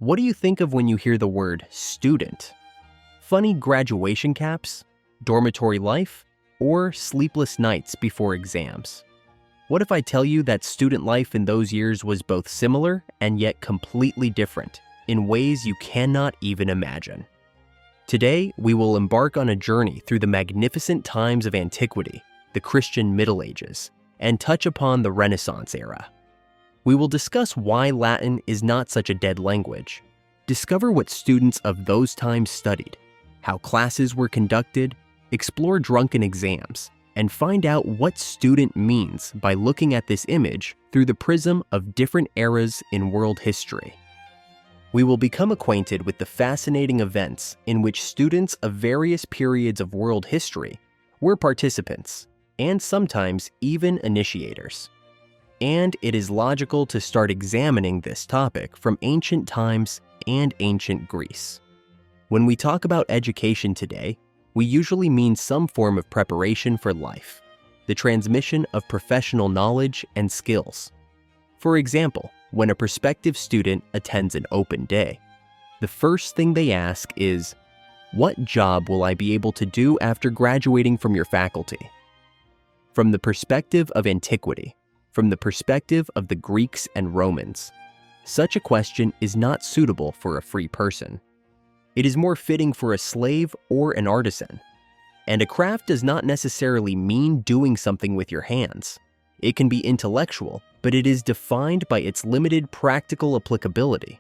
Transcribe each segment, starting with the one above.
What do you think of when you hear the word student? Funny graduation caps, dormitory life, or sleepless nights before exams? What if I tell you that student life in those years was both similar and yet completely different in ways you cannot even imagine? Today, we will embark on a journey through the magnificent times of antiquity, the Christian Middle Ages, and touch upon the Renaissance era. We will discuss why Latin is not such a dead language, discover what students of those times studied, how classes were conducted, explore drunken exams, and find out what student means by looking at this image through the prism of different eras in world history. We will become acquainted with the fascinating events in which students of various periods of world history were participants, and sometimes even initiators. And it is logical to start examining this topic from ancient times and ancient Greece. When we talk about education today, we usually mean some form of preparation for life, the transmission of professional knowledge and skills. For example, when a prospective student attends an open day, the first thing they ask is, "What job will I be able to do after graduating from your faculty?" From the perspective of antiquity, from the perspective of the Greeks and Romans, such a question is not suitable for a free person. It is more fitting for a slave or an artisan. And a craft does not necessarily mean doing something with your hands. It can be intellectual, but it is defined by its limited practical applicability.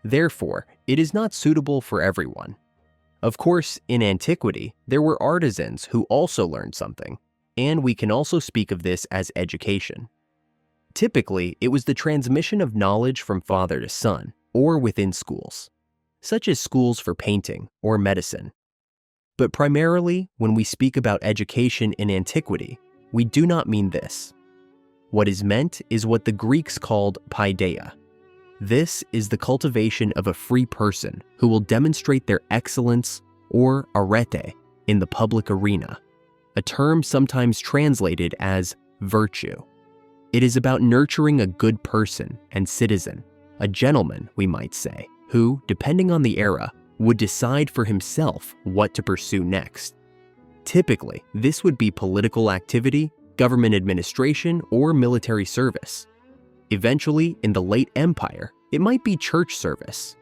Therefore, it is not suitable for everyone. Of course, in antiquity, there were artisans who also learned something, and we can also speak of this as education. Typically, it was the transmission of knowledge from father to son, or within schools, such as schools for painting or medicine. But primarily, when we speak about education in antiquity, we do not mean this. What is meant is what the Greeks called paideia. This is the cultivation of a free person who will demonstrate their excellence, or arete, in the public arena, a term sometimes translated as virtue. It is about nurturing a good person and citizen, a gentleman, we might say, who, depending on the era, would decide for himself what to pursue next. Typically, this would be political activity, government administration, or military service. Eventually, in the late empire, it might be church service.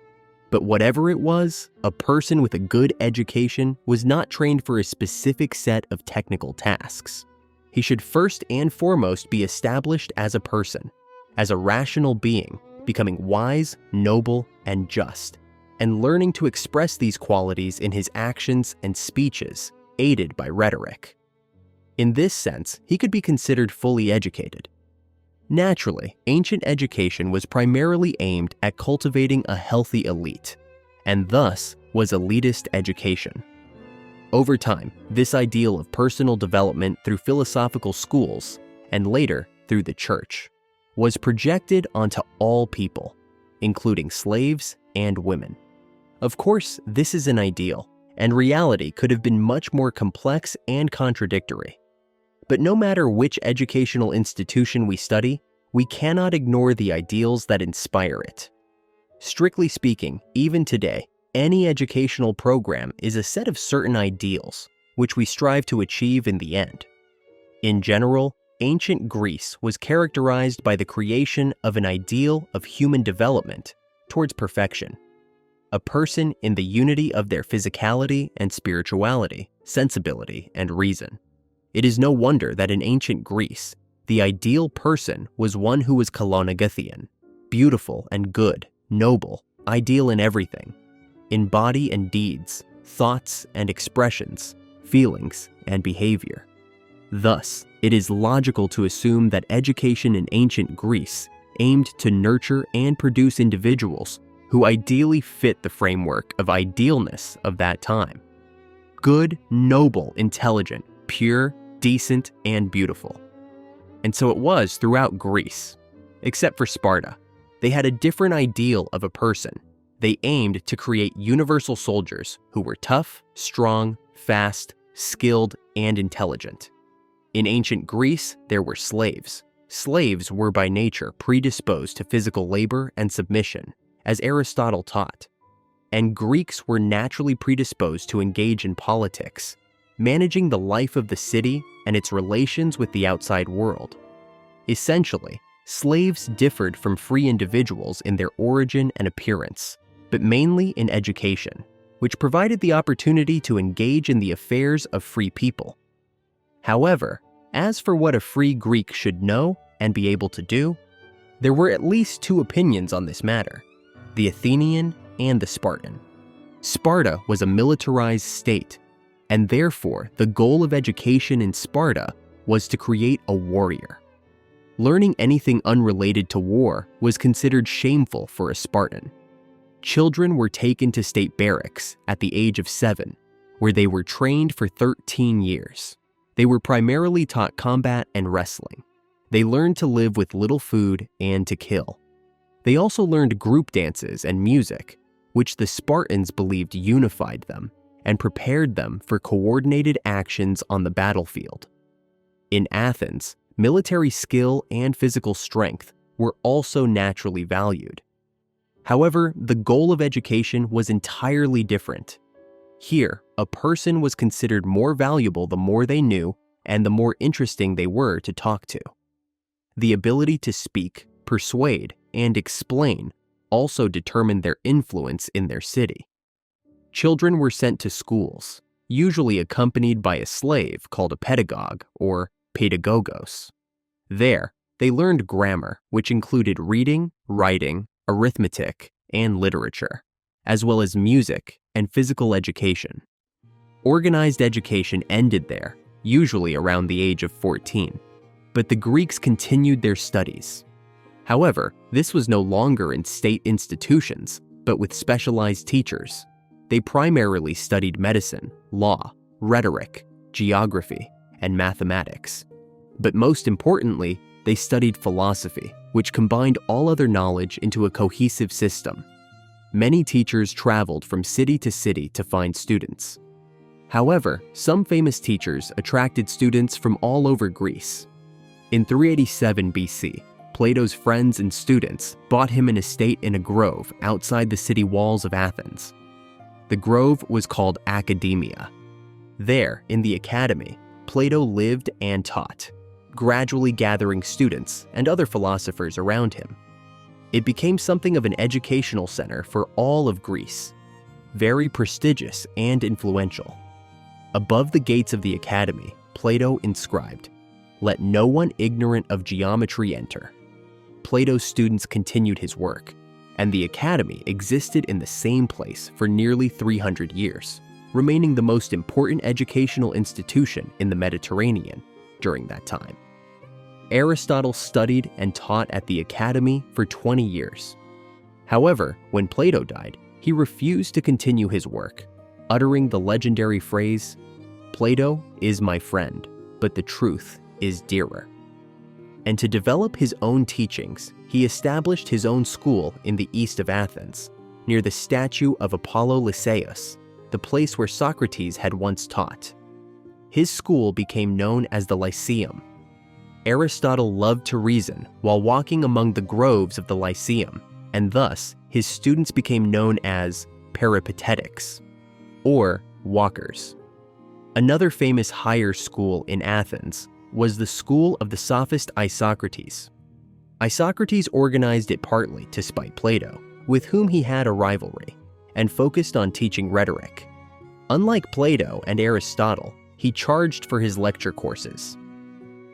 But whatever it was, a person with a good education was not trained for a specific set of technical tasks. He should first and foremost be established as a person, as a rational being, becoming wise, noble, and just, and learning to express these qualities in his actions and speeches, aided by rhetoric. In this sense, he could be considered fully educated. Naturally, ancient education was primarily aimed at cultivating a healthy elite, and thus was elitist education. Over time, this ideal of personal development through philosophical schools, and later through the church, was projected onto all people, including slaves and women. Of course, this is an ideal, and reality could have been much more complex and contradictory. But no matter which educational institution we study, we cannot ignore the ideals that inspire it. Strictly speaking, even today, any educational program is a set of certain ideals, which we strive to achieve in the end. In general, ancient Greece was characterized by the creation of an ideal of human development towards perfection. A person in the unity of their physicality and spirituality, sensibility, and reason. It is no wonder that in ancient Greece, the ideal person was one who was kalonagathian, beautiful and good, noble, ideal in everything, in body and deeds, thoughts and expressions, feelings and behavior. Thus, it is logical to assume that education in ancient Greece aimed to nurture and produce individuals who ideally fit the framework of idealness of that time. Good, noble, intelligent, pure, decent, and beautiful. And so it was throughout Greece, except for Sparta. They had a different ideal of a person. They aimed to create universal soldiers who were tough, strong, fast, skilled, and intelligent. In ancient Greece, there were slaves. Slaves were by nature predisposed to physical labor and submission, as Aristotle taught, and Greeks were naturally predisposed to engage in politics, managing the life of the city and its relations with the outside world. Essentially, slaves differed from free individuals in their origin and appearance, but mainly in education, which provided the opportunity to engage in the affairs of free people. However, as for what a free Greek should know and be able to do, there were at least two opinions on this matter: the Athenian and the Spartan. Sparta was a militarized state, and therefore the goal of education in Sparta was to create a warrior. Learning anything unrelated to war was considered shameful for a Spartan. Children were taken to state barracks at the age of 7, where they were trained for 13 years. They were primarily taught combat and wrestling. They learned to live with little food and to kill. They also learned group dances and music, which the Spartans believed unified them and prepared them for coordinated actions on the battlefield. In Athens, military skill and physical strength were also naturally valued. However, the goal of education was entirely different. Here, a person was considered more valuable the more they knew and the more interesting they were to talk to. The ability to speak, persuade, and explain also determined their influence in their city. Children were sent to schools, usually accompanied by a slave called a pedagogue or pedagogos. There, they learned grammar, which included reading, writing, arithmetic, and literature, as well as music and physical education. Organized education ended there, usually around the age of 14, but the Greeks continued their studies. However, this was no longer in state institutions, but with specialized teachers. They primarily studied medicine, law, rhetoric, geography, and mathematics. But most importantly, they studied philosophy, which combined all other knowledge into a cohesive system. Many teachers traveled from city to find students. However, some famous teachers attracted students from all over Greece. In 387 BC, Plato's friends and students bought him an estate in a grove outside the city walls of Athens. The grove was called Academia. There, in the academy, Plato lived and taught, gradually gathering students and other philosophers around him. It became something of an educational center for all of Greece, very prestigious and influential. Above the gates of the academy, Plato inscribed, "Let no one ignorant of geometry enter." Plato's students continued his work, and the academy existed in the same place for nearly 300 years, remaining the most important educational institution in the Mediterranean during that time. Aristotle studied and taught at the academy for 20 years. However, when Plato died, he refused to continue his work, uttering the legendary phrase, "Plato is my friend, but the truth is dearer." And to develop his own teachings, he established his own school in the east of Athens, near the statue of Apollo Lyceus, the place where Socrates had once taught. His school became known as the Lyceum. Aristotle loved to reason while walking among the groves of the Lyceum, and thus his students became known as peripatetics, or walkers. Another famous higher school in Athens was the school of the sophist Isocrates. Isocrates organized it partly to spite Plato, with whom he had a rivalry, and focused on teaching rhetoric. Unlike Plato and Aristotle, he charged for his lecture courses.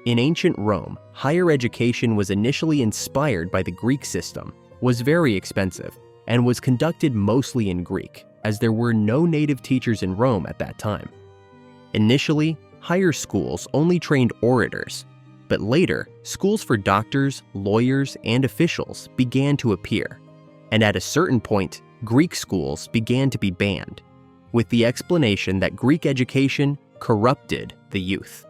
In ancient Rome, higher education was initially inspired by the Greek system, was very expensive, and was conducted mostly in Greek, as there were no native teachers in Rome at that time. Initially, higher schools only trained orators, but later, schools for doctors, lawyers, and officials began to appear, and at a certain point, Greek schools began to be banned, with the explanation that Greek education corrupted the youth.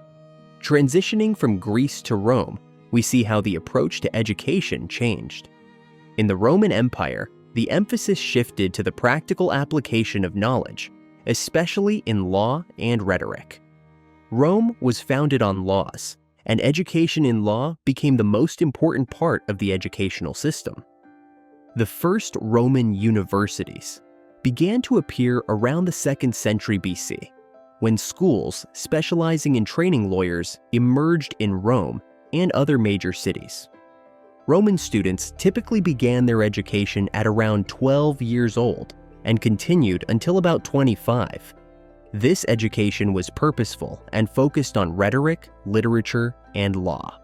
Transitioning from Greece to Rome, we see how the approach to education changed. In the Roman Empire, the emphasis shifted to the practical application of knowledge, especially in law and rhetoric. Rome was founded on laws, and education in law became the most important part of the educational system. The first Roman universities began to appear around the 2nd century BC, when schools specializing in training lawyers emerged in Rome and other major cities. Roman students typically began their education at around 12 years old and continued until about 25. This education was purposeful and focused on rhetoric, literature, and law.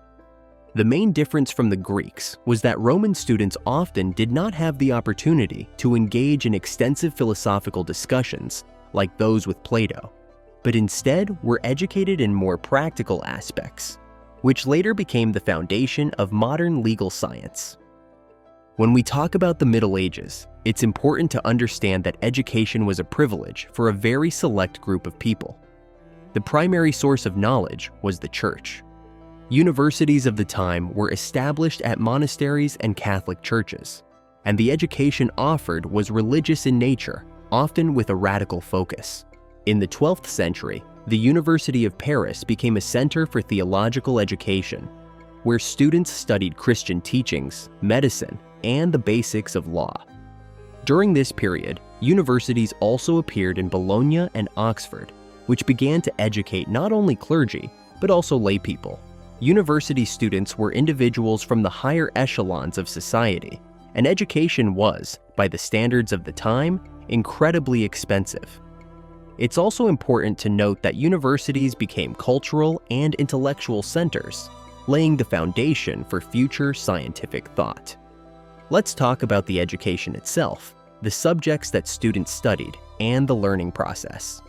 The main difference from the Greeks was that Roman students often did not have the opportunity to engage in extensive philosophical discussions like those with Plato, but instead were educated in more practical aspects, which later became the foundation of modern legal science. When we talk about the Middle Ages, it's important to understand that education was a privilege for a very select group of people. The primary source of knowledge was the church. Universities of the time were established at monasteries and Catholic churches, and the education offered was religious in nature, often with a radical focus. In the 12th century, the University of Paris became a center for theological education, where students studied Christian teachings, medicine, and the basics of law. During this period, universities also appeared in Bologna and Oxford, which began to educate not only clergy, but also laypeople. University students were individuals from the higher echelons of society, and education was, by the standards of the time, incredibly expensive. It's also important to note that universities became cultural and intellectual centers, laying the foundation for future scientific thought. Let's talk about the education itself, the subjects that students studied, and the learning process.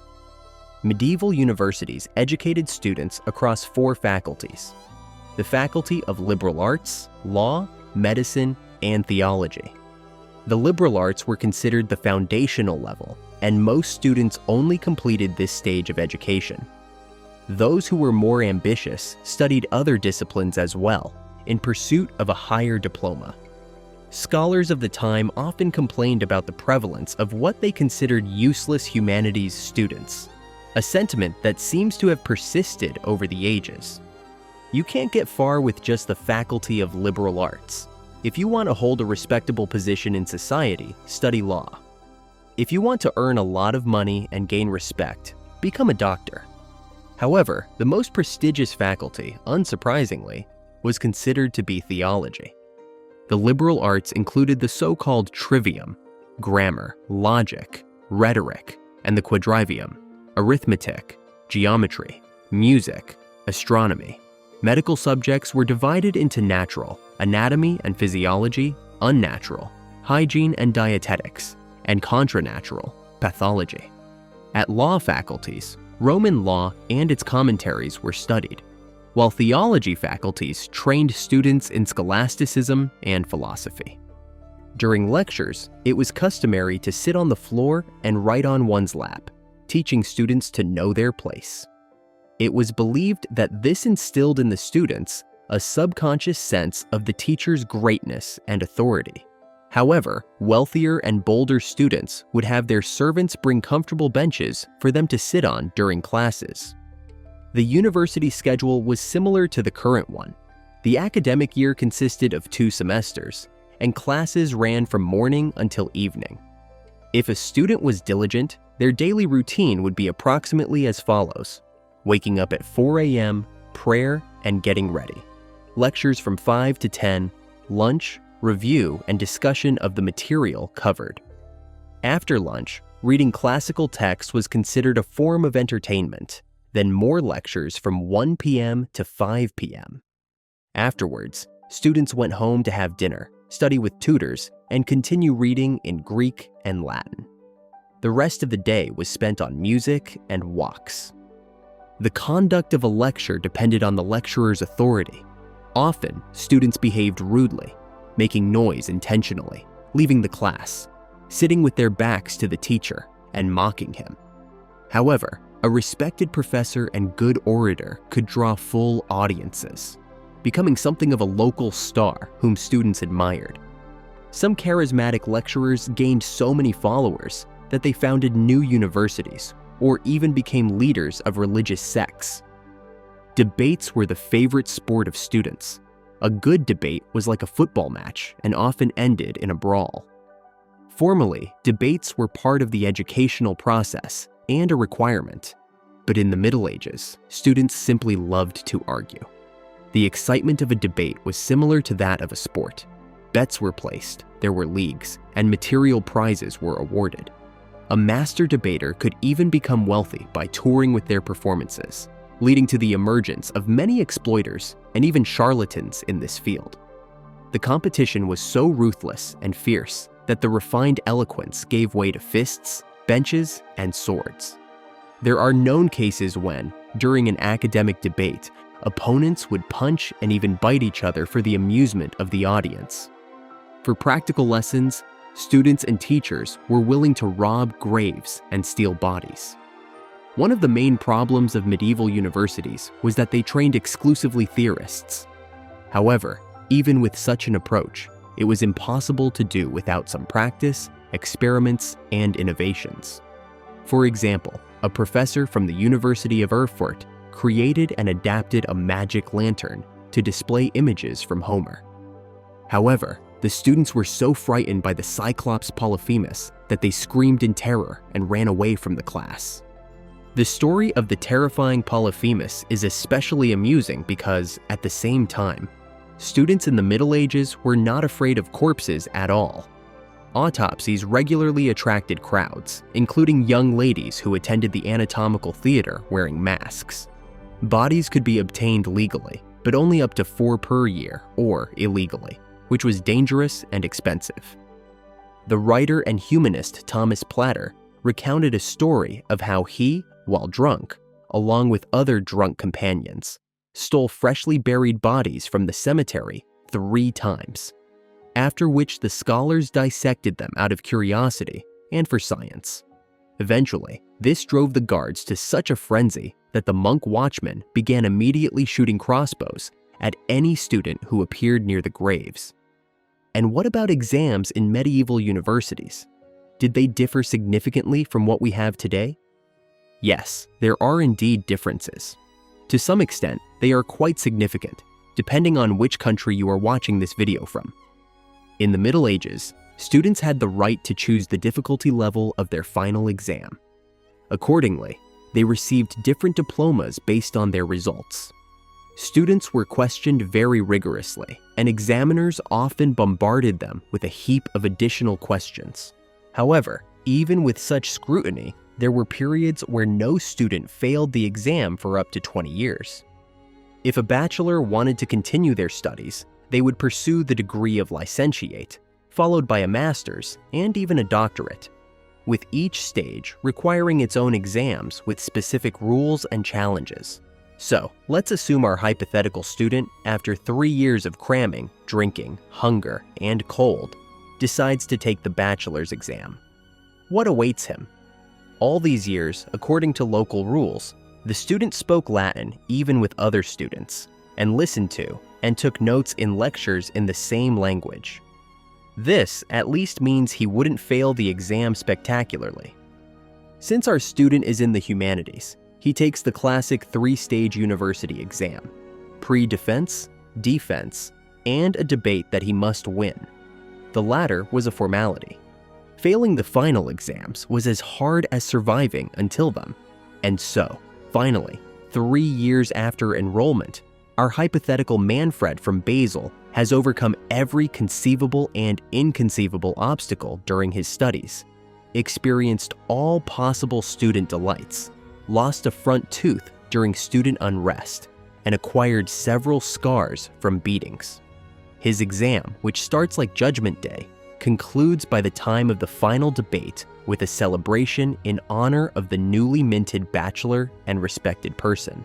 Medieval universities educated students across 4 faculties: the Faculty of Liberal Arts, Law, Medicine, and Theology. The liberal arts were considered the foundational level, and most students only completed this stage of education. Those who were more ambitious studied other disciplines as well, in pursuit of a higher diploma. Scholars of the time often complained about the prevalence of what they considered useless humanities students, a sentiment that seems to have persisted over the ages. You can't get far with just the Faculty of Liberal Arts. If you want to hold a respectable position in society, study law. If you want to earn a lot of money and gain respect, become a doctor. However, the most prestigious faculty, unsurprisingly, was considered to be theology. The liberal arts included the so-called trivium, grammar, logic, rhetoric, and the quadrivium, arithmetic, geometry, music, astronomy. Medical subjects were divided into natural, anatomy and physiology, unnatural, hygiene and dietetics, and contranatural, pathology. At law faculties, Roman law and its commentaries were studied, while theology faculties trained students in scholasticism and philosophy. During lectures, it was customary to sit on the floor and write on one's lap, teaching students to know their place. It was believed that this instilled in the students a subconscious sense of the teacher's greatness and authority. However, wealthier and bolder students would have their servants bring comfortable benches for them to sit on during classes. The university schedule was similar to the current one. The academic year consisted of 2 semesters, and classes ran from morning until evening. If a student was diligent, their daily routine would be approximately as follows: waking up at 4 a.m., prayer, and getting ready. Lectures from 5 to 10, lunch, review, and discussion of the material covered. After lunch, reading classical text was considered a form of entertainment, then more lectures from 1 p.m. to 5 p.m. Afterwards, students went home to have dinner, study with tutors, and continue reading in Greek and Latin. The rest of the day was spent on music and walks. The conduct of a lecture depended on the lecturer's authority. Often, students behaved rudely, making noise intentionally, leaving the class, sitting with their backs to the teacher, and mocking him. However, a respected professor and good orator could draw full audiences, becoming something of a local star whom students admired. Some charismatic lecturers gained so many followers that they founded new universities, or even became leaders of religious sects. Debates were the favorite sport of students. A good debate was like a football match and often ended in a brawl. Formally, debates were part of the educational process and a requirement. But in the Middle Ages, students simply loved to argue. The excitement of a debate was similar to that of a sport. Bets were placed, there were leagues, and material prizes were awarded. A master debater could even become wealthy by touring with their performances, leading to the emergence of many exploiters and even charlatans in this field. The competition was so ruthless and fierce that the refined eloquence gave way to fists, benches, and swords. There are known cases when, during an academic debate, opponents would punch and even bite each other for the amusement of the audience. For practical lessons, students and teachers were willing to rob graves and steal bodies. One of the main problems of medieval universities was that they trained exclusively theorists. However, even with such an approach, it was impossible to do without some practice, experiments, and innovations. For example, a professor from the University of Erfurt created and adapted a magic lantern to display images from Homer. However, the students were so frightened by the Cyclops Polyphemus that they screamed in terror and ran away from the class. The story of the terrifying Polyphemus is especially amusing because, at the same time, students in the Middle Ages were not afraid of corpses at all. Autopsies regularly attracted crowds, including young ladies who attended the anatomical theater wearing masks. Bodies could be obtained legally, but only up to 4 per year, or illegally, which was dangerous and expensive. The writer and humanist Thomas Platter recounted a story of how he, while drunk, along with other drunk companions, stole freshly buried bodies from the cemetery 3 times, after which the scholars dissected them out of curiosity and for science. Eventually, this drove the guards to such a frenzy that the monk watchmen began immediately shooting crossbows at any student who appeared near the graves. And what about exams in medieval universities? Did they differ significantly from what we have today? Yes, there are indeed differences. To some extent, they are quite significant, depending on which country you are watching this video from. In the Middle Ages, students had the right to choose the difficulty level of their final exam. Accordingly, they received different diplomas based on their results. Students were questioned very rigorously, and examiners often bombarded them with a heap of additional questions. However, even with such scrutiny, there were periods where no student failed the exam for up to 20 years. If a bachelor wanted to continue their studies, they would pursue the degree of licentiate, followed by a master's and even a doctorate, with each stage requiring its own exams with specific rules and challenges. So, let's assume our hypothetical student, after 3 years of cramming, drinking, hunger, and cold, decides to take the bachelor's exam. What awaits him? All these years, according to local rules, the student spoke Latin even with other students, and listened to and took notes in lectures in the same language. This at least means he wouldn't fail the exam spectacularly. Since our student is in the humanities, he takes the classic 3-stage university exam: pre-defense, defense, and a debate that he must win. The latter was a formality. Failing the final exams was as hard as surviving until them. And so, finally, 3 years after enrollment, our hypothetical Manfred from Basel has overcome every conceivable and inconceivable obstacle during his studies, experienced all possible student delights, lost a front tooth during student unrest, and acquired several scars from beatings. His exam, which starts like Judgment Day, concludes by the time of the final debate with a celebration in honor of the newly minted bachelor and respected person.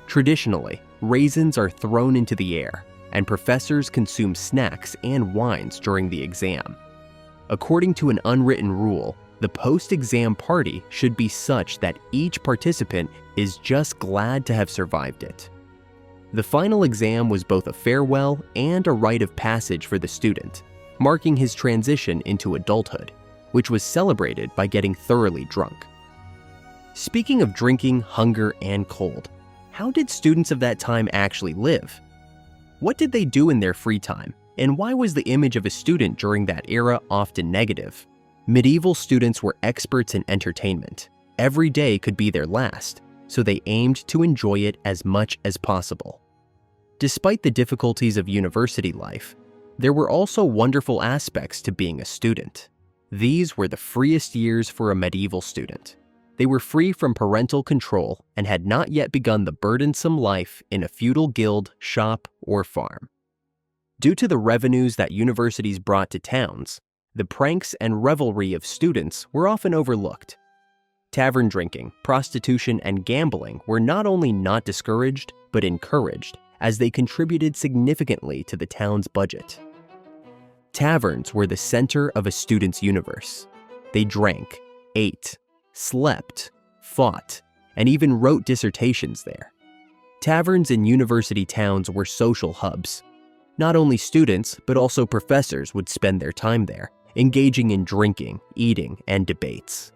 Traditionally, raisins are thrown into the air, and professors consume snacks and wines during the exam. According to an unwritten rule, the post-exam party should be such that each participant is just glad to have survived it. The final exam was both a farewell and a rite of passage for the student, marking his transition into adulthood, which was celebrated by getting thoroughly drunk. Speaking of drinking, hunger, and cold, how did students of that time actually live? What did they do in their free time, and why was the image of a student during that era often negative? Medieval students were experts in entertainment. Every day could be their last, so they aimed to enjoy it as much as possible. Despite the difficulties of university life, there were also wonderful aspects to being a student. These were the freest years for a medieval student. They were free from parental control and had not yet begun the burdensome life in a feudal guild, shop, or farm. Due to the revenues that universities brought to towns, the pranks and revelry of students were often overlooked. Tavern drinking, prostitution, and gambling were not only not discouraged, but encouraged, as they contributed significantly to the town's budget. Taverns were the center of a student's universe. They drank, ate, slept, fought, and even wrote dissertations there. Taverns in university towns were social hubs. Not only students, but also professors would spend their time there, engaging in drinking, eating, and debates.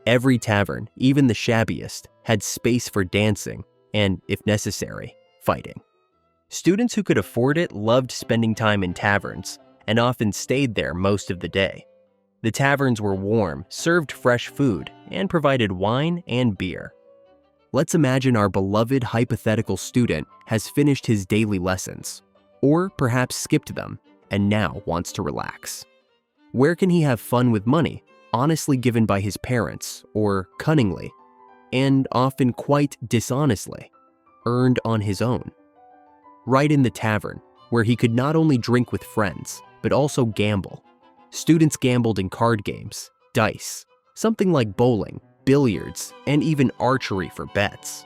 Every tavern, even the shabbiest, had space for dancing and, if necessary, fighting. Students who could afford it loved spending time in taverns and often stayed there most of the day. The taverns were warm, served fresh food, and provided wine and beer. Let's imagine our beloved hypothetical student has finished his daily lessons, or perhaps skipped them, and now wants to relax. Where can he have fun with money, honestly given by his parents, or cunningly, and often quite dishonestly, earned on his own? Right in the tavern, where he could not only drink with friends, but also gamble. Students gambled in card games, dice, something like bowling, billiards, and even archery for bets.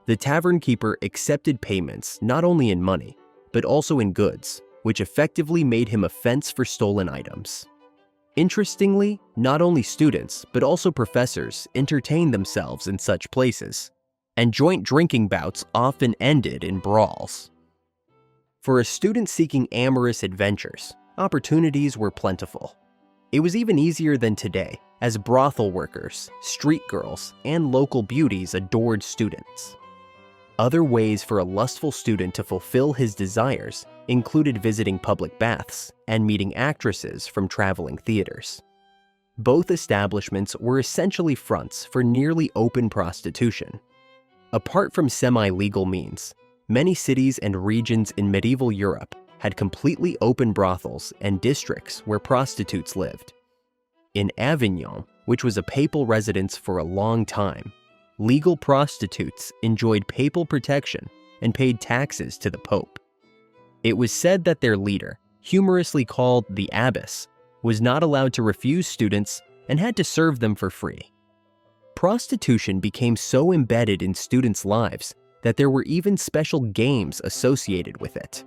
The tavern keeper accepted payments not only in money, but also in goods, which effectively made him a fence for stolen items. Interestingly, not only students, but also professors entertained themselves in such places, and joint drinking bouts often ended in brawls. For a student seeking amorous adventures, opportunities were plentiful. It was even easier than today, as brothel workers, street girls, and local beauties adored students. Other ways for a lustful student to fulfill his desires included visiting public baths and meeting actresses from traveling theaters. Both establishments were essentially fronts for nearly open prostitution. Apart from semi-legal means, many cities and regions in medieval Europe had completely open brothels and districts where prostitutes lived. In Avignon, which was a papal residence for a long time, legal prostitutes enjoyed papal protection and paid taxes to the Pope. It was said that their leader, humorously called the abbess, was not allowed to refuse students and had to serve them for free. Prostitution became so embedded in students' lives that there were even special games associated with it.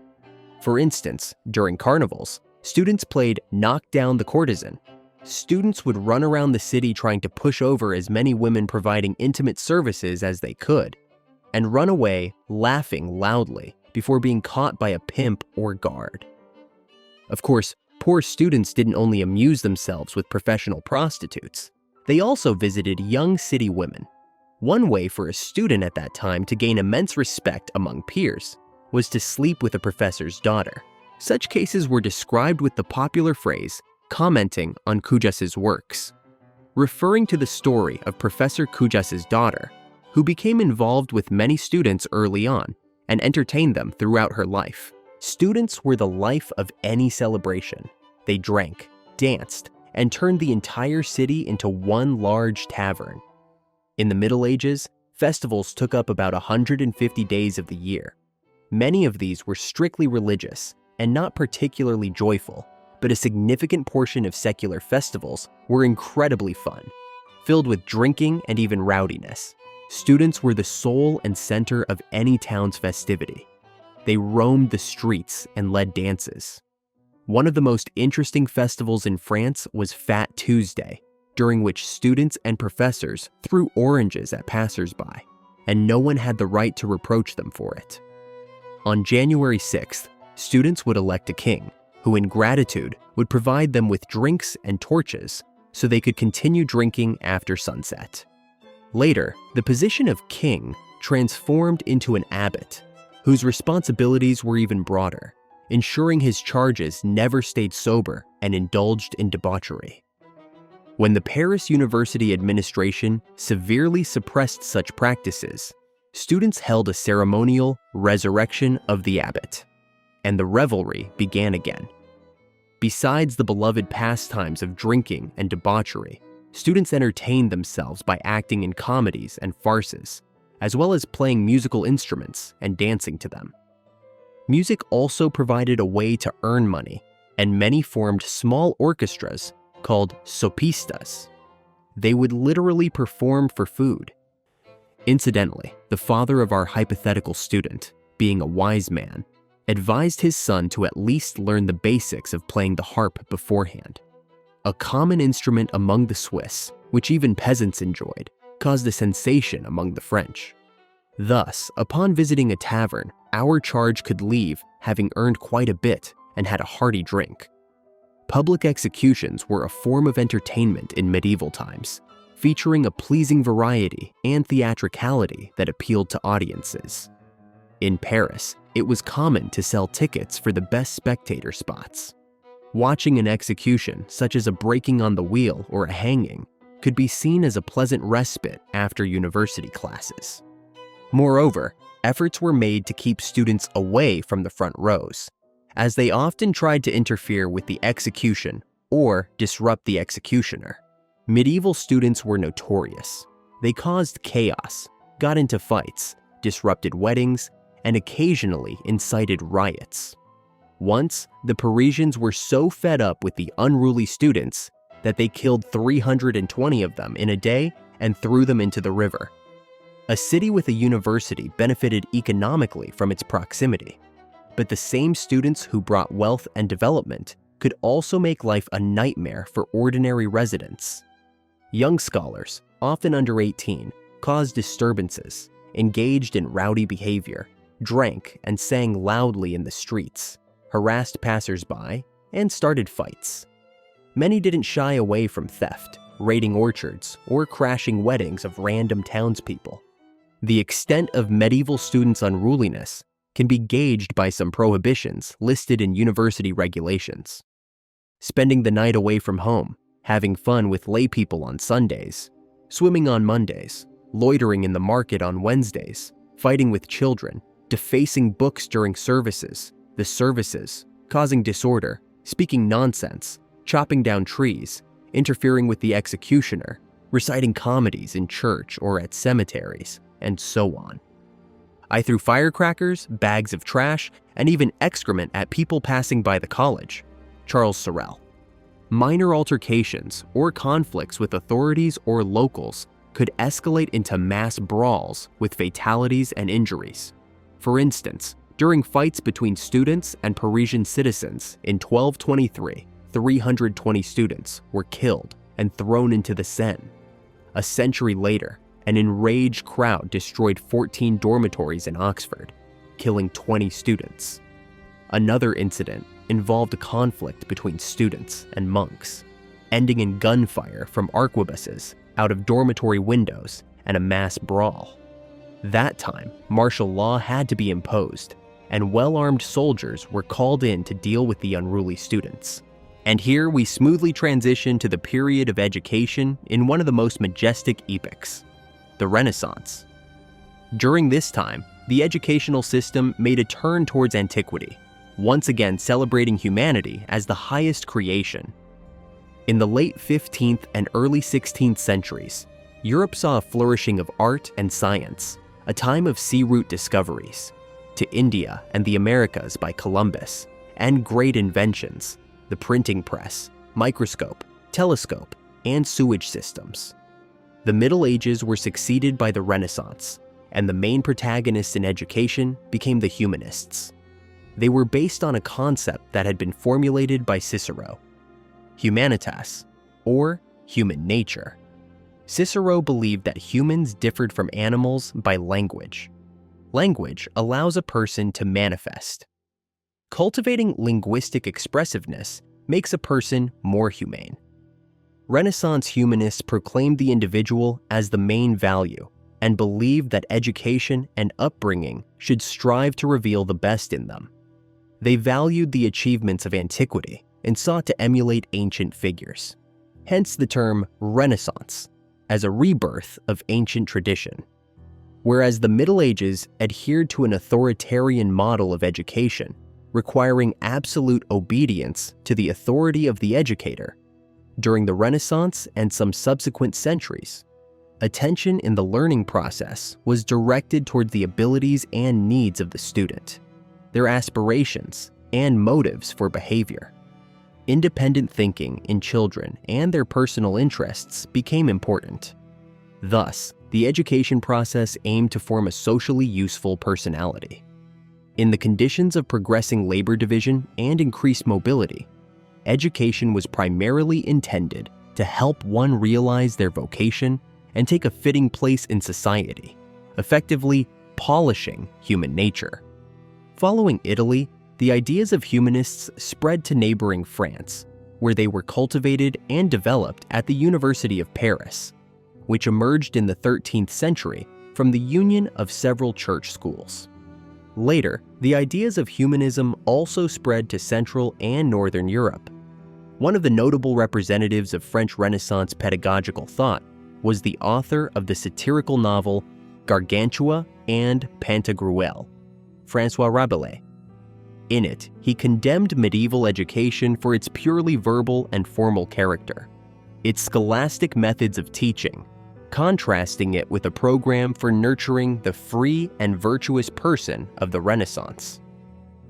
For instance, during carnivals, students played Knock Down the Courtesan. Students would run around the city trying to push over as many women providing intimate services as they could, and run away laughing loudly before being caught by a pimp or guard. Of course, poor students didn't only amuse themselves with professional prostitutes, they also visited young city women. One way for a student at that time to gain immense respect among peers was to sleep with a professor's daughter. Such cases were described with the popular phrase, commenting on Cujas's works, referring to the story of Professor Cujas's daughter, who became involved with many students early on and entertained them throughout her life. Students were the life of any celebration. They drank, danced, and turned the entire city into one large tavern. In the Middle Ages, festivals took up about 150 days of the year. Many of these were strictly religious and not particularly joyful, but a significant portion of secular festivals were incredibly fun, filled with drinking and even rowdiness. Students were the soul and center of any town's festivity. They roamed the streets and led dances. One of the most interesting festivals in France was Fat Tuesday, during which students and professors threw oranges at passers-by, and no one had the right to reproach them for it. On January 6th, students would elect a king, who in gratitude would provide them with drinks and torches so they could continue drinking after sunset. Later, the position of king transformed into an abbot. whose responsibilities were even broader, ensuring his charges never stayed sober and indulged in debauchery. When the Paris University administration severely suppressed such practices, students held a ceremonial resurrection of the abbot, and the revelry began again. Besides the beloved pastimes of drinking and debauchery, students entertained themselves by acting in comedies and farces, as well as playing musical instruments and dancing to them. Music also provided a way to earn money, and many formed small orchestras called sopistas. They would literally perform for food. Incidentally, the father of our hypothetical student, being a wise man, advised his son to at least learn the basics of playing the harp beforehand. A common instrument among the Swiss, which even peasants enjoyed, caused a sensation among the French. Thus, upon visiting a tavern, our charge could leave having earned quite a bit and had a hearty drink. Public executions were a form of entertainment in medieval times, featuring a pleasing variety and theatricality that appealed to audiences. In Paris, it was common to sell tickets for the best spectator spots. Watching an execution, such as a breaking on the wheel or a hanging, could be seen as a pleasant respite after university classes. Moreover, efforts were made to keep students away from the front rows, as they often tried to interfere with the execution or disrupt the executioner. Medieval students were notorious. They caused chaos, got into fights, disrupted weddings, and occasionally incited riots. Once, the Parisians were so fed up with the unruly students that they killed 320 of them in a day and threw them into the river. A city with a university benefited economically from its proximity, but the same students who brought wealth and development could also make life a nightmare for ordinary residents. Young scholars, often under 18, caused disturbances, engaged in rowdy behavior, drank and sang loudly in the streets, harassed passers-by, and started fights. Many didn't shy away from theft, raiding orchards, or crashing weddings of random townspeople. The extent of medieval students' unruliness can be gauged by some prohibitions listed in university regulations. Spending the night away from home, having fun with laypeople on Sundays, swimming on Mondays, loitering in the market on Wednesdays, fighting with children, defacing books during the services, causing disorder, speaking nonsense, chopping down trees, interfering with the executioner, reciting comedies in church or at cemeteries, and so on. I threw firecrackers, bags of trash, and even excrement at people passing by the college. Charles Sorel. Minor altercations or conflicts with authorities or locals could escalate into mass brawls with fatalities and injuries. For instance, during fights between students and Parisian citizens in 1223, 320 students were killed and thrown into the Seine. A century later, an enraged crowd destroyed 14 dormitories in Oxford, killing 20 students. Another incident involved a conflict between students and monks, ending in gunfire from arquebuses out of dormitory windows and a mass brawl. That time, martial law had to be imposed, and well-armed soldiers were called in to deal with the unruly students. And here we smoothly transition to the period of education in one of the most majestic epochs, the Renaissance. During this time, the educational system made a turn towards antiquity, once again celebrating humanity as the highest creation. In the late 15th and early 16th centuries, Europe saw a flourishing of art and science, a time of sea route discoveries, to India and the Americas by Columbus, and great inventions, the printing press, microscope, telescope, and sewage systems. The Middle Ages were succeeded by the Renaissance, and the main protagonists in education became the humanists. They were based on a concept that had been formulated by Cicero, humanitas, or human nature. Cicero believed that humans differed from animals by language. Language allows a person to manifest. Cultivating linguistic expressiveness makes a person more humane. Renaissance humanists proclaimed the individual as the main value and believed that education and upbringing should strive to reveal the best in them. They valued the achievements of antiquity and sought to emulate ancient figures. Hence the term Renaissance, as a rebirth of ancient tradition. Whereas the Middle Ages adhered to an authoritarian model of education, requiring absolute obedience to the authority of the educator, during the Renaissance and some subsequent centuries, attention in the learning process was directed toward the abilities and needs of the student, their aspirations, and motives for behavior. Independent thinking in children and their personal interests became important. Thus, the education process aimed to form a socially useful personality. In the conditions of progressing labor division and increased mobility, education was primarily intended to help one realize their vocation and take a fitting place in society, effectively polishing human nature. Following Italy, the ideas of humanists spread to neighboring France, where they were cultivated and developed at the University of Paris, which emerged in the 13th century from the union of several church schools. Later, the ideas of humanism also spread to Central and Northern Europe. One of the notable representatives of French Renaissance pedagogical thought was the author of the satirical novel Gargantua and Pantagruel, François Rabelais. In it, he condemned medieval education for its purely verbal and formal character, its scholastic methods of teaching, contrasting it with a program for nurturing the free and virtuous person of the Renaissance.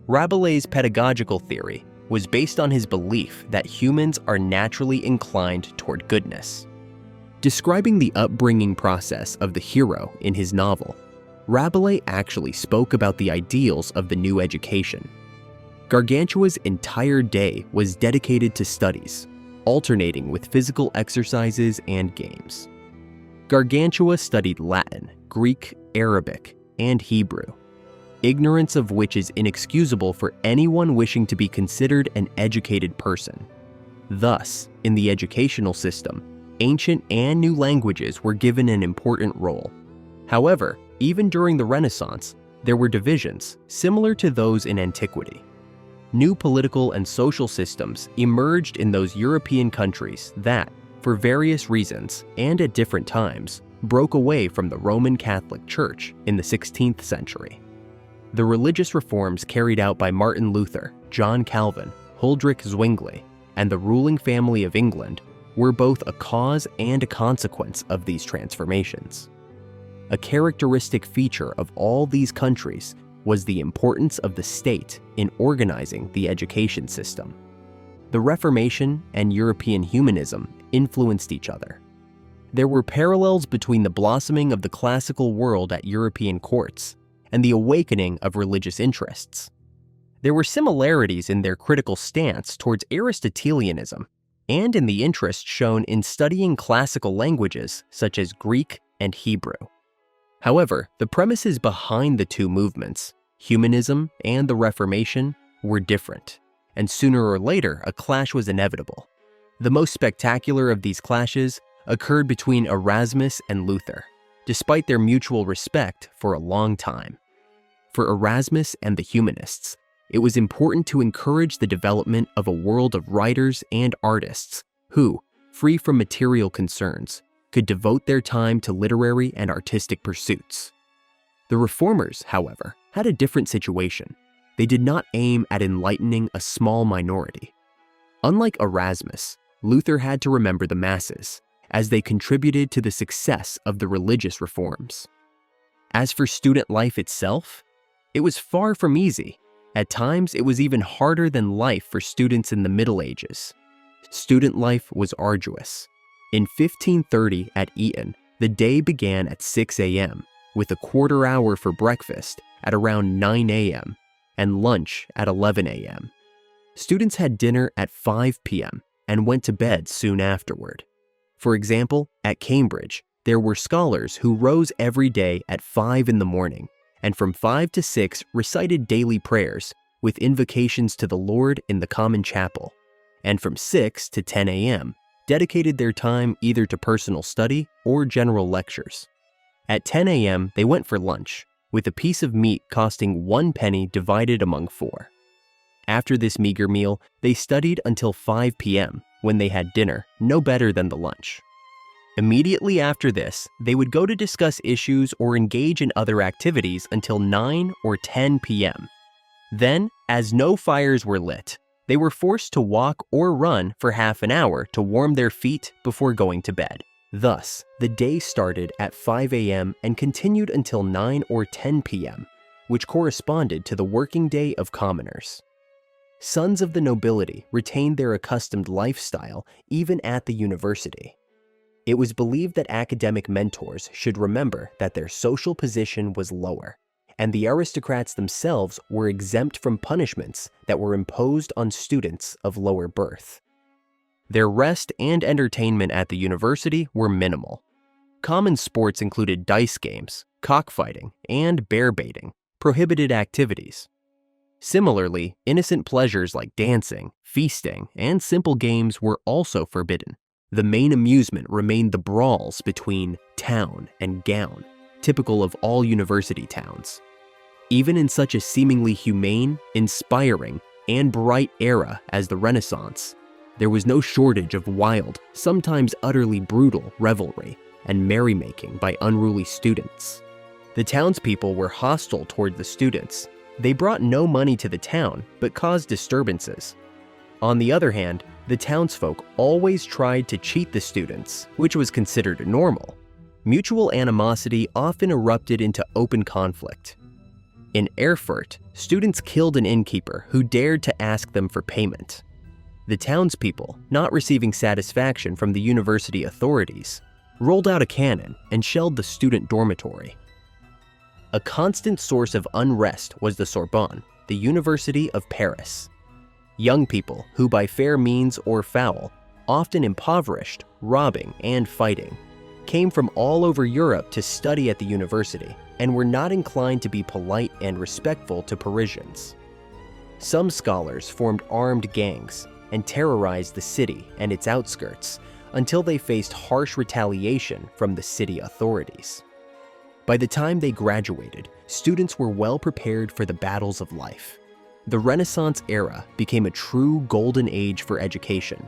Rabelais' pedagogical theory was based on his belief that humans are naturally inclined toward goodness. Describing the upbringing process of the hero in his novel, Rabelais actually spoke about the ideals of the new education. Gargantua's entire day was dedicated to studies, alternating with physical exercises and games. Gargantua studied Latin, Greek, Arabic, and Hebrew, ignorance of which is inexcusable for anyone wishing to be considered an educated person. Thus, in the educational system, ancient and new languages were given an important role. However, even during the Renaissance, there were divisions similar to those in antiquity. New political and social systems emerged in those European countries that, for various reasons and at different times, broke away from the Roman Catholic Church in the 16th century. The religious reforms carried out by Martin Luther, John Calvin, Huldrych Zwingli, and the ruling family of England were both a cause and a consequence of these transformations. A characteristic feature of all these countries was the importance of the state in organizing the education system. The Reformation and European humanism influenced each other. There were parallels between the blossoming of the classical world at European courts and the awakening of religious interests. There were similarities in their critical stance towards Aristotelianism and in the interest shown in studying classical languages such as Greek and Hebrew. However, the premises behind the two movements, humanism and the Reformation, were different, and sooner or later a clash was inevitable. The most spectacular of these clashes occurred between Erasmus and Luther, despite their mutual respect for a long time. For Erasmus and the humanists, it was important to encourage the development of a world of writers and artists who, free from material concerns, could devote their time to literary and artistic pursuits. The reformers, however, had a different situation. They did not aim at enlightening a small minority. Unlike Erasmus, Luther had to remember the masses, as they contributed to the success of the religious reforms. As for student life itself, it was far from easy. At times, it was even harder than life for students in the Middle Ages. Student life was arduous. In 1530 at Eton, the day began at 6 a.m., with a quarter hour for breakfast at around 9 a.m. and lunch at 11 a.m. Students had dinner at 5 p.m. and went to bed soon afterward. For example, at Cambridge, there were scholars who rose every day at 5 in the morning and from 5 to 6 recited daily prayers with invocations to the Lord in the common chapel, and from 6 to 10 a.m. dedicated their time either to personal study or general lectures. At 10 a.m., they went for lunch, with a piece of meat costing 1 penny divided among 4. After this meager meal, they studied until 5 p.m., when they had dinner, no better than the lunch. Immediately after this, they would go to discuss issues or engage in other activities until 9 or 10 p.m. Then, as no fires were lit, they were forced to walk or run for half an hour to warm their feet before going to bed. Thus, the day started at 5 a.m. and continued until 9 or 10 p.m., which corresponded to the working day of commoners. Sons of the nobility retained their accustomed lifestyle even at the university. It was believed that academic mentors should remember that their social position was lower, and the aristocrats themselves were exempt from punishments that were imposed on students of lower birth. Their rest and entertainment at the university were minimal. Common sports included dice games, cockfighting, and bear baiting, prohibited activities. Similarly, innocent pleasures like dancing, feasting, and simple games were also forbidden. The main amusement remained the brawls between town and gown, typical of all university towns. Even in such a seemingly humane, inspiring, and bright era as the Renaissance, there was no shortage of wild, sometimes utterly brutal revelry and merrymaking by unruly students. The townspeople were hostile toward the students. They brought no money to the town, but caused disturbances. On the other hand, the townsfolk always tried to cheat the students, which was considered normal. Mutual animosity often erupted into open conflict. In Erfurt, students killed an innkeeper who dared to ask them for payment. The townspeople, not receiving satisfaction from the university authorities, rolled out a cannon and shelled the student dormitory. A constant source of unrest was the Sorbonne, the University of Paris. Young people who by fair means or foul, often impoverished, robbing, and fighting, came from all over Europe to study at the university and were not inclined to be polite and respectful to Parisians. Some scholars formed armed gangs and terrorized the city and its outskirts until they faced harsh retaliation from the city authorities. By the time they graduated, students were well prepared for the battles of life. The Renaissance era became a true golden age for education.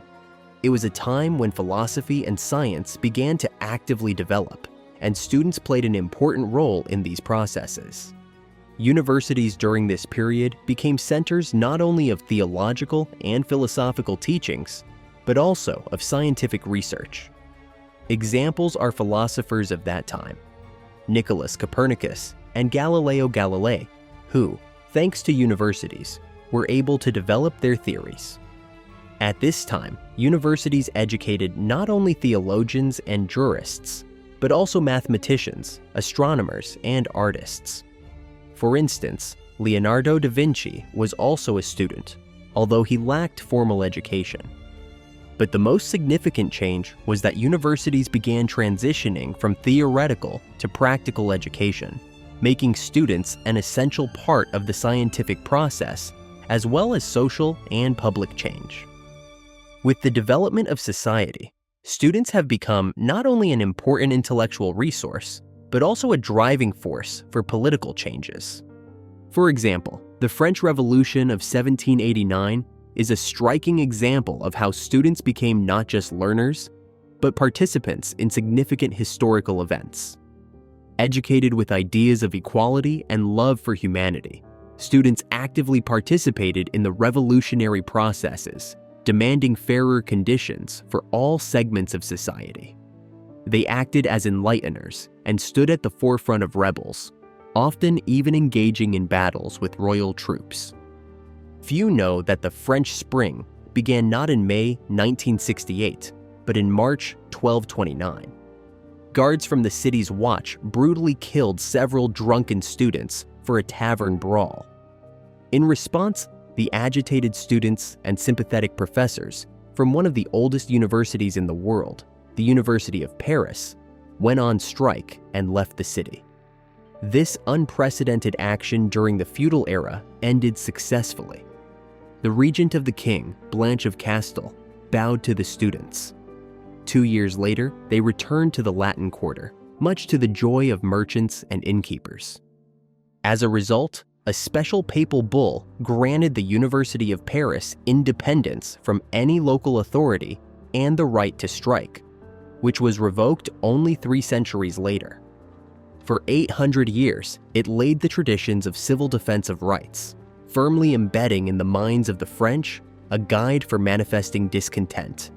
It was a time when philosophy and science began to actively develop, and students played an important role in these processes. Universities during this period became centers not only of theological and philosophical teachings, but also of scientific research. Examples are philosophers of that time, Nicholas Copernicus and Galileo Galilei, who, thanks to universities, were able to develop their theories. At this time, universities educated not only theologians and jurists, but also mathematicians, astronomers, and artists. For instance, Leonardo da Vinci was also a student, although he lacked formal education. But the most significant change was that universities began transitioning from theoretical to practical education, making students an essential part of the scientific process, as well as social and public change. With the development of society, students have become not only an important intellectual resource, but also a driving force for political changes. For example, the French Revolution of 1789 is a striking example of how students became not just learners, but participants in significant historical events. Educated with ideas of equality and love for humanity, students actively participated in the revolutionary processes, demanding fairer conditions for all segments of society. They acted as enlighteners and stood at the forefront of rebels, often even engaging in battles with royal troops. Few know that the French Spring began not in May 1968, but in March 1229. Guards from the city's watch brutally killed several drunken students for a tavern brawl. In response, the agitated students and sympathetic professors from one of the oldest universities in the world, the University of Paris, went on strike and left the city. This unprecedented action during the feudal era ended successfully. The regent of the king, Blanche of Castile, bowed to the students. 2 years later, they returned to the Latin Quarter, much to the joy of merchants and innkeepers. As a result, a special papal bull granted the University of Paris independence from any local authority and the right to strike, which was revoked only 3 centuries later. For 800 years, it laid the traditions of civil defensive rights, firmly embedding in the minds of the French a guide for manifesting discontent.